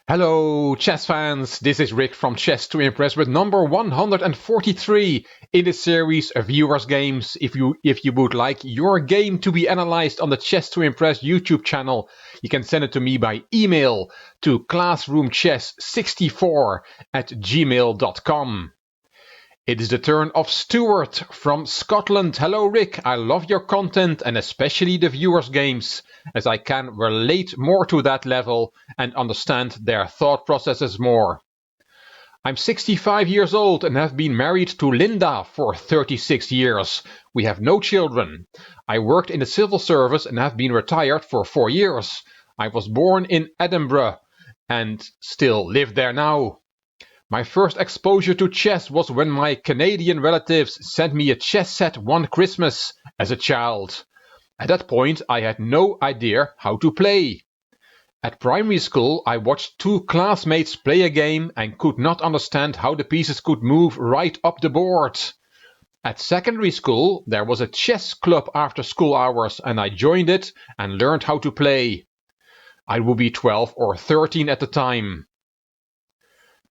Hello, chess fans! This is Rick from Chess to Impress with number 143 in the series of Viewers Games. If you would like your game to be analyzed on the Chess to Impress YouTube channel, you can send it to me by email to classroomchess64@gmail.com. It is the turn of Stuart from Scotland. Hello Rick, I love your content and especially the viewers' games, as I can relate more to that level and understand their thought processes more. I'm 65 years old and have been married to Linda for 36 years. We have no children. I worked in the civil service and have been retired for 4 years. I was born in Edinburgh and still live there now. My first exposure to chess was when my Canadian relatives sent me a chess set one Christmas as a child. At that point, I had no idea how to play. At primary school, I watched two classmates play a game and could not understand how the pieces could move right up the board. At secondary school, there was a chess club after school hours and I joined it and learned how to play. I would be 12 or 13 at the time.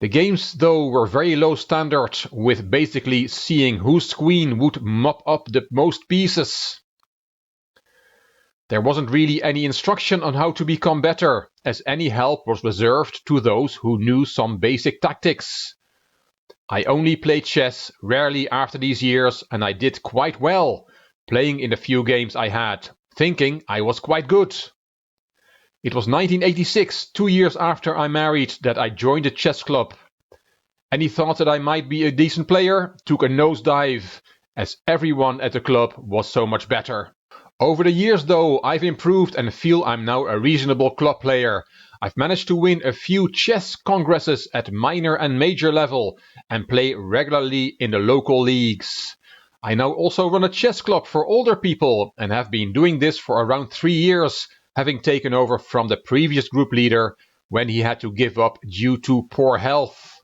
The games, though, were very low standard, with basically seeing whose queen would mop up the most pieces. There wasn't really any instruction on how to become better, as any help was reserved to those who knew some basic tactics. I only played chess rarely after these years, and I did quite well, playing in the few games I had, thinking I was quite good. It was 1986, 2 years after I married, that I joined a chess club. Any thought that I might be a decent player took a nosedive, as everyone at the club was so much better. Over the years though, I've improved and feel I'm now a reasonable club player. I've managed to win a few chess congresses at minor and major level and play regularly in the local leagues. I now also run a chess club for older people and have been doing this for around 3 years, having taken over from the previous group leader when he had to give up due to poor health.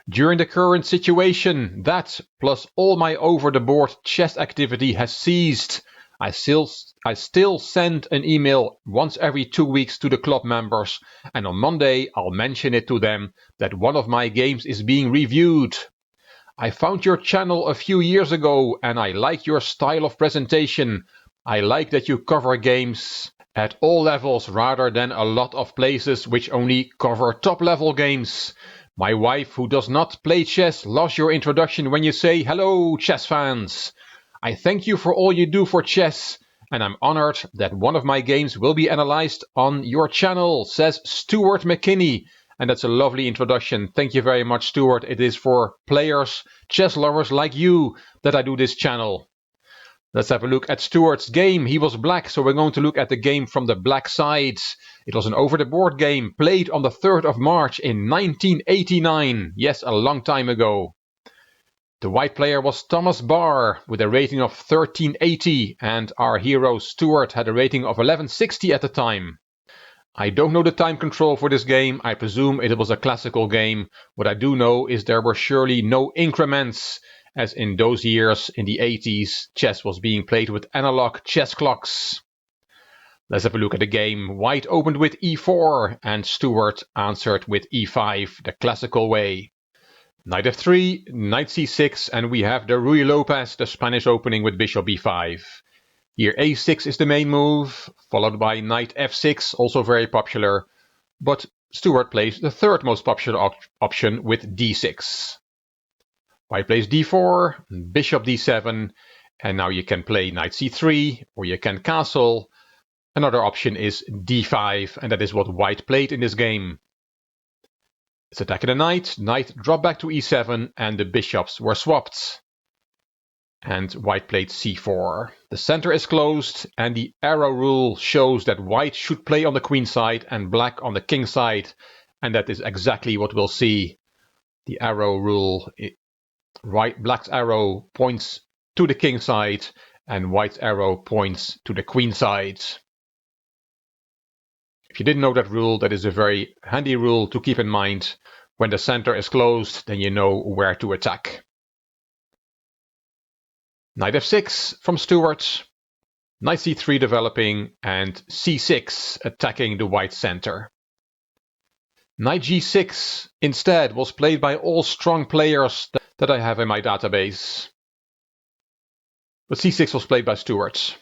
During the current situation, that, plus all my over-the-board chess activity has ceased. I still send an email once every 2 weeks to the club members, and on Monday I'll mention it to them that one of my games is being reviewed. I found your channel a few years ago and I like your style of presentation. I like that you cover games at all levels rather than a lot of places which only cover top-level games. My wife, who does not play chess, loves your introduction when you say, "Hello, chess fans." I thank you for all you do for chess, and I'm honored that one of my games will be analyzed on your channel, says Stuart McKinney. And that's a lovely introduction. Thank you very much, Stuart. It is for players, chess lovers like you, that I do this channel. Let's have a look at Stuart's game. He was black, so we're going to look at the game from the black side. It was an over-the-board game played on the 3rd of March in 1989. Yes, a long time ago. The white player was Thomas Barr with a rating of 1380 and our hero Stuart had a rating of 1160 at the time. I don't know the time control for this game. I presume it was a classical game. What I do know is there were surely no increments, as in those years, in the 80s, chess was being played with analog chess clocks. Let's have a look at the game. White opened with e4 and Stuart answered with e5, the classical way. Knight f3, knight c6, and we have the Ruy Lopez, the Spanish opening with bishop b5. Here a6 is the main move, followed by knight f6, also very popular, but Stuart plays the third most popular option with d6. White plays d4, bishop d7, and now you can play knight c3, or you can castle. Another option is d5, and that is what white played in this game. It's attacking the knight, knight dropped back to e7, and the bishops were swapped. And white played c4. The center is closed, and the arrow rule shows that white should play on the queen side and black on the king side, and that is exactly what we'll see. The arrow rule, black's arrow points to the king side, and white's arrow points to the queen side. If you didn't know that rule, that is a very handy rule to keep in mind. When the center is closed, then you know where to attack. Knight f6 from Stuart, knight c3 developing, and c6 attacking the white center. Knight g6 instead was played by all strong players that I have in my database. But c6 was played by Stuart.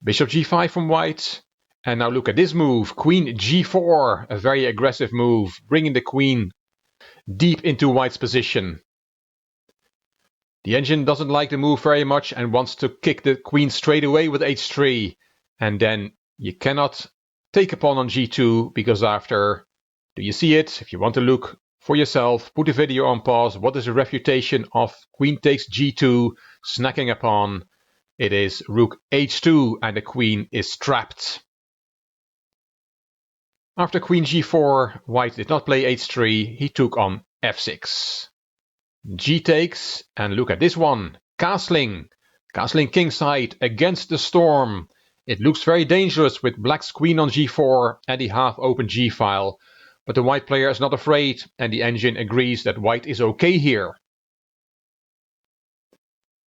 Bishop g5 from white. And now look at this move, queen g4, a very aggressive move, bringing the queen deep into white's position. The engine doesn't like the move very much and wants to kick the queen straight away with h3. And then you cannot take a pawn on g2 because after, do you see it? If you want to look for yourself, put the video on pause. What is the refutation of queen takes g2, snacking a pawn? It is rook h2 and the queen is trapped. After queen g4, white did not play h3, he took on f6. G takes, and look at this one, castling. Castling kingside against the storm. It looks very dangerous with black's queen on g4 and the half-open g-file, but the white player is not afraid and the engine agrees that white is okay here.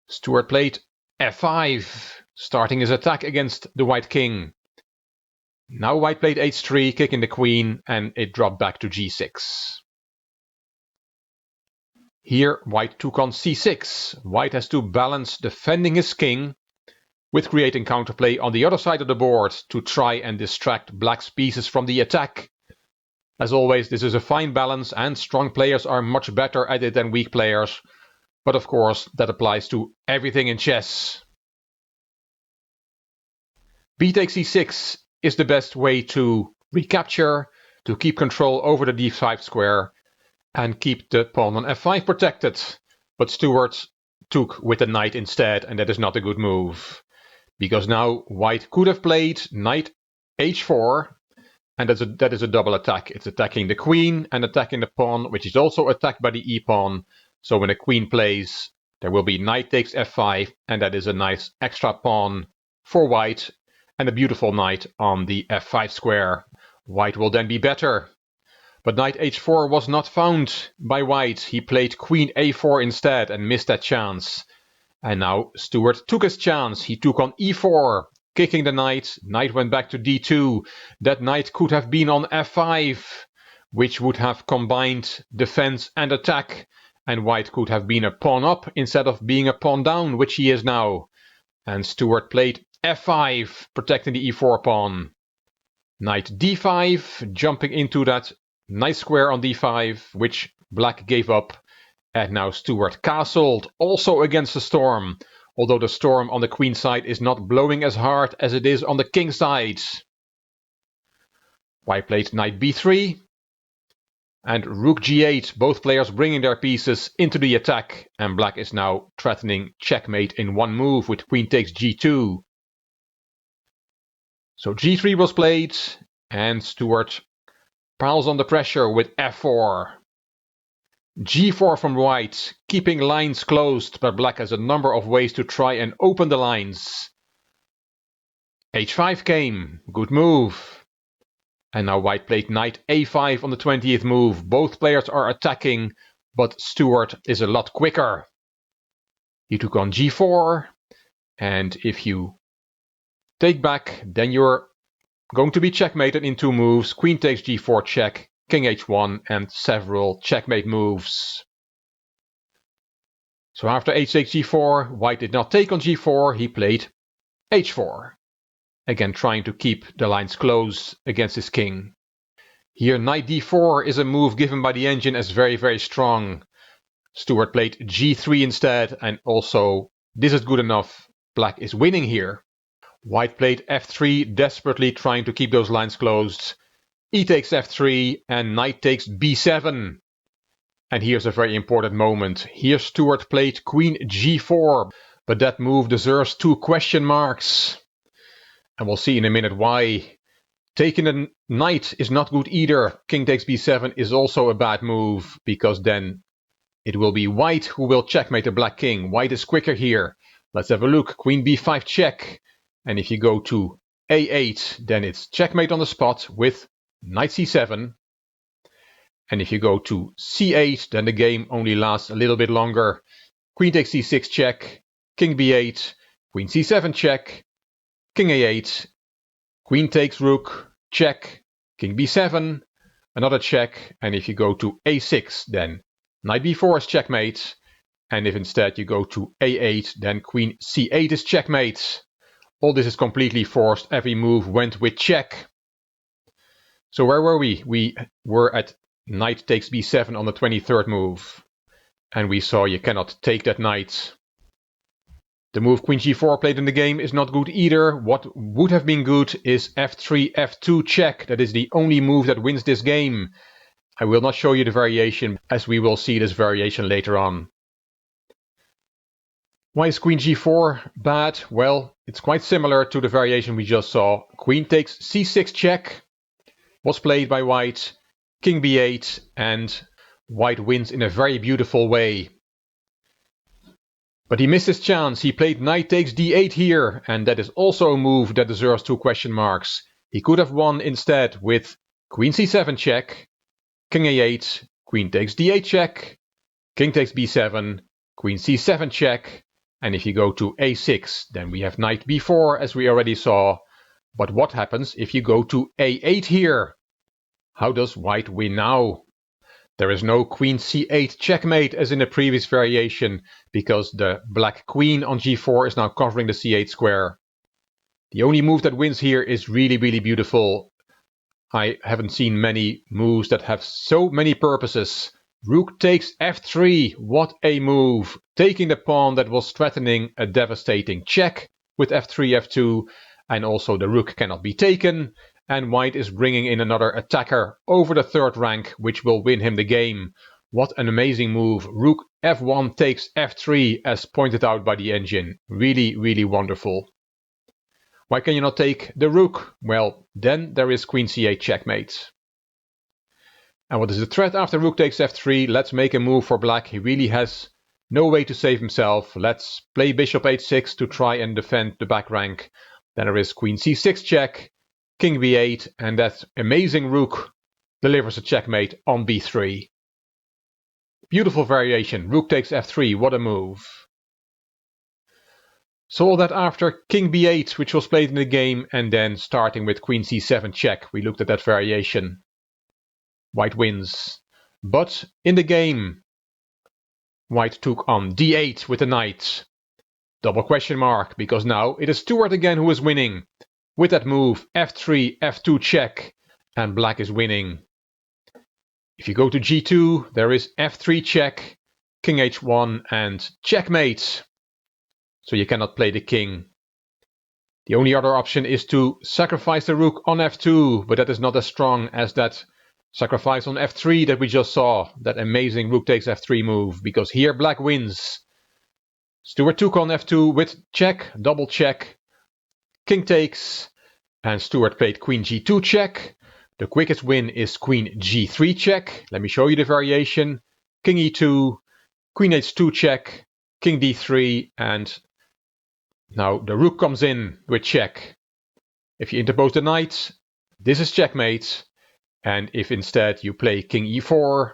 Stuart played f5, starting his attack against the white king. Now white played h3, kicking the queen, and it dropped back to g6. Here white took on c6. White has to balance defending his king with creating counterplay on the other side of the board to try and distract black's pieces from the attack. As always, this is a fine balance and strong players are much better at it than weak players, but of course that applies to everything in chess. B takes c6 is the best way to recapture, to keep control over the d5 square and keep the pawn on f5 protected. But Stuart took with the knight instead, and that is not a good move. Because now white could have played knight h4, and that is a double attack. It's attacking the queen and attacking the pawn, which is also attacked by the e-pawn. So when the queen plays, there will be knight takes f5, and that is a nice extra pawn for white, and a beautiful knight on the f5 square. White will then be better. But knight h4 was not found by white. He played queen a4 instead and missed that chance. And now Stuart took his chance. He took on e4, kicking the knight. Knight went back to d2. That knight could have been on f5, which would have combined defense and attack. And white could have been a pawn up instead of being a pawn down, which he is now. And Stuart played f5, protecting the e4 pawn. Knight d5, jumping into that nice square on d5, which black gave up. And now Stuart castled, also against the storm, although the storm on the queen side is not blowing as hard as it is on the king side. White played knight b3 and rook g8, both players bringing their pieces into the attack, and black is now threatening checkmate in one move with queen takes g2. So g3 was played, and Stuart piles on the pressure with f4. g4 from white, keeping lines closed, but black has a number of ways to try and open the lines. h5 came, good move. And now white played knight a5 on the 20th move. Both players are attacking, but Stuart is a lot quicker. He took on g4, and if you take back, then you're going to be checkmated in two moves. Queen takes g4 check, king h1, and several checkmate moves. So after h takes g4, white did not take on g4, he played h4. Again trying to keep the lines closed against his king. Here knight d4 is a move given by the engine as very, very strong. Stuart played g3 instead, and also this is good enough. Black is winning here. White played f3, desperately trying to keep those lines closed. E takes f3 and knight takes b7. And here's a very important moment. Here Stuart played queen g4, but that move deserves 2 question marks. And we'll see in a minute why. Taking a knight is not good either. King takes b7 is also a bad move, because then it will be white who will checkmate the black king. White is quicker here. Let's have a look. Queen b5 check. And if you go to a8, then it's checkmate on the spot with knight c7. And if you go to c8, then the game only lasts a little bit longer. Queen takes c6 check, king b8, queen c7 check, king a8, queen takes rook, check, king b7, another check, and if you go to a6, then knight b4 is checkmate, and if instead you go to a8, then queen c8 is checkmate. All this is completely forced, every move went with check. So where were we? We were at knight takes b7 on the 23rd move, and we saw you cannot take that knight. The move queen g4 played in the game is not good either. What would have been good is f3, f2 check. That is the only move that wins this game. I will not show you the variation, as we will see this variation later on. Why is queen g4 bad? Well, it's quite similar to the variation we just saw. Queen takes c6 check was played by white, king b8, and white wins in a very beautiful way. But he missed his chance. He played knight takes d8 here, and that is also a move that deserves 2 question marks. He could have won instead with queen c7 check, king a8, queen takes d8 check, king takes b7, queen c7 check, and if you go to a6, then we have knight b4 as we already saw. But what happens if you go to a8 here? How does white win now? There is no queen c8 checkmate as in the previous variation, because the black queen on g4 is now covering the c8 square. The only move that wins here is really, really beautiful. I haven't seen many moves that have so many purposes. Rook takes f3, what a move! Taking the pawn that was threatening a devastating check with f3, f2, and also the rook cannot be taken. And white is bringing in another attacker over the 3rd rank, which will win him the game. What an amazing move. Rook f1 takes f3 as pointed out by the engine. Really, really wonderful. Why can you not take the rook? Well, then there is queen c8 checkmate. And what is the threat after rook takes f3? Let's make a move for black. He really has no way to save himself. Let's play bishop h6 to try and defend the back rank. Then there is queen c6 check, king b8, and that amazing rook delivers a checkmate on b3. Beautiful variation. Rook takes f3. What a move. So all that after king b8, which was played in the game, and then starting with queen c7 check. We looked at that variation. White wins. But in the game, white took on d8 with the knight. Double question mark, because now it is Stuart again who is winning. With that move, f3, f2 check, and black is winning. If you go to g2, there is f3 check, king h1, and checkmate. So you cannot play the king. The only other option is to sacrifice the rook on f2, but that is not as strong as that sacrifice on f3 that we just saw, that amazing rook takes f3 move, because here black wins. Stuart took on f2 with check, double check, king takes, and Stuart played queen g2 check. The quickest win is queen g3 check. Let me show you the variation. King e2, queen h2 check, king d3, and now the rook comes in with check. If you interpose the knight, this is checkmate. And if instead you play king e4,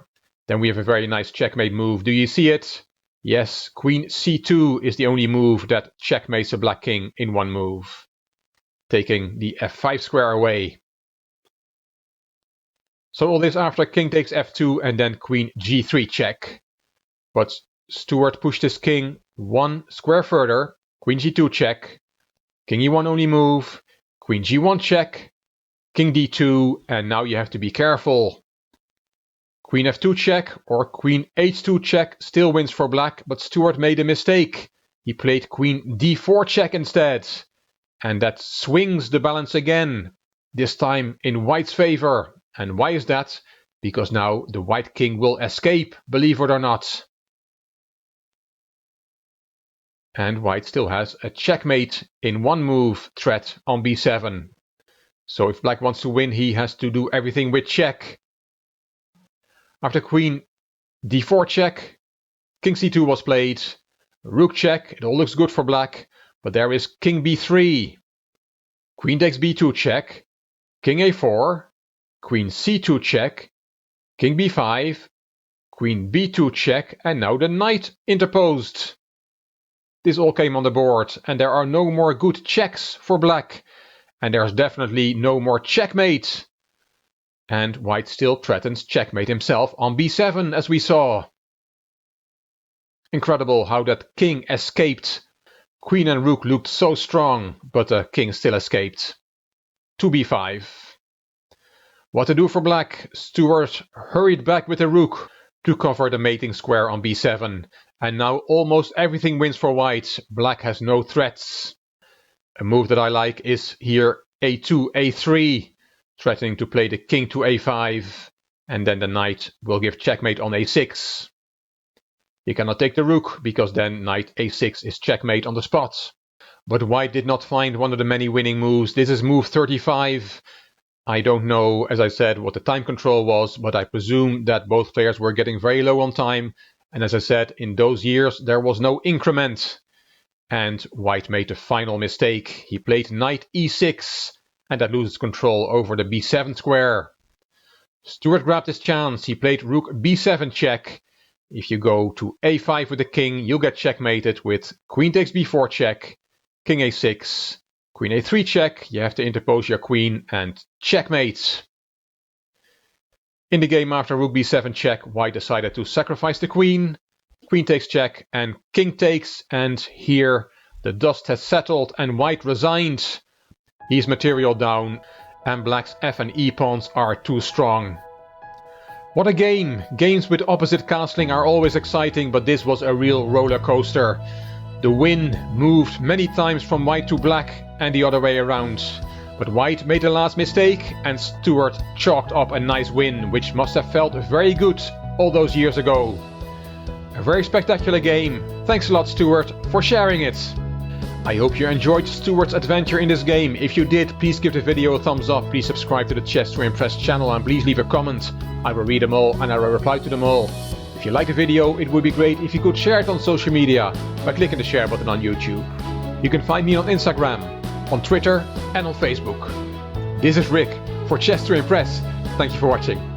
then we have a very nice checkmate move. Do you see it? Yes, queen c2 is the only move that checkmates a black king in one move, taking the f5 square away. So all this after king takes f2 and then queen g3 check. But Stuart pushed his king one square further, queen g2 check, king e1 only move, queen g1 check, king d2, and now you have to be careful. Queen f2 check or queen h2 check still wins for black, but Stuart made a mistake. He played queen d4 check instead. And that swings the balance again, this time in white's favor. And why is that? Because now the white king will escape, believe it or not. And white still has a checkmate in one move threat on b7. So if black wants to win, he has to do everything with check. After queen d4 check, king c2 was played, rook check, it all looks good for black, but there is king b3, queen takes b2 check, king a4, queen c2 check, king b5, queen b2 check, and now the knight interposed. This all came on the board, and there are no more good checks for black, and there's definitely no more checkmate. And white still threatens checkmate himself on b7, as we saw. Incredible how that king escaped. Queen and rook looked so strong, but the king still escaped. To b5. What to do for black? Stuart hurried back with the rook to cover the mating square on b7. And now almost everything wins for white. Black has no threats. A move that I like is here a2, a3, threatening to play the king to a5. And then the knight will give checkmate on a6. He cannot take the rook, because then knight a6 is checkmate on the spot. But white did not find one of the many winning moves. This is move 35. I don't know, as I said, what the time control was, but I presume that both players were getting very low on time. And as I said, in those years there was no increment. And white made the final mistake. He played knight e6, and that loses control over the b7 square. Stuart grabbed his chance. He played rook b7 check. If you go to a5 with the king, you'll get checkmated with queen takes b4 check, king a6, queen a3 check. You have to interpose your queen and checkmate. In the game after rook b7 check, white decided to sacrifice the queen. Queen takes check and king takes, and here the dust has settled and white resigned. He's material down and black's f and e pawns are too strong. What a game! Games with opposite castling are always exciting, but this was a real roller coaster. The wind moved many times from white to black and the other way around. But white made the last mistake and Stuart chalked up a nice win, which must have felt very good all those years ago. A very spectacular game. Thanks a lot, Stuart, for sharing it. I hope you enjoyed Stuart's adventure in this game. If you did, please give the video a thumbs up, please subscribe to the Chess to Impress channel and please leave a comment. I will read them all and I will reply to them all. If you like the video, it would be great if you could share it on social media by clicking the share button on YouTube. You can find me on Instagram, on Twitter and on Facebook. This is Rick for Chess to Impress. Thank you for watching.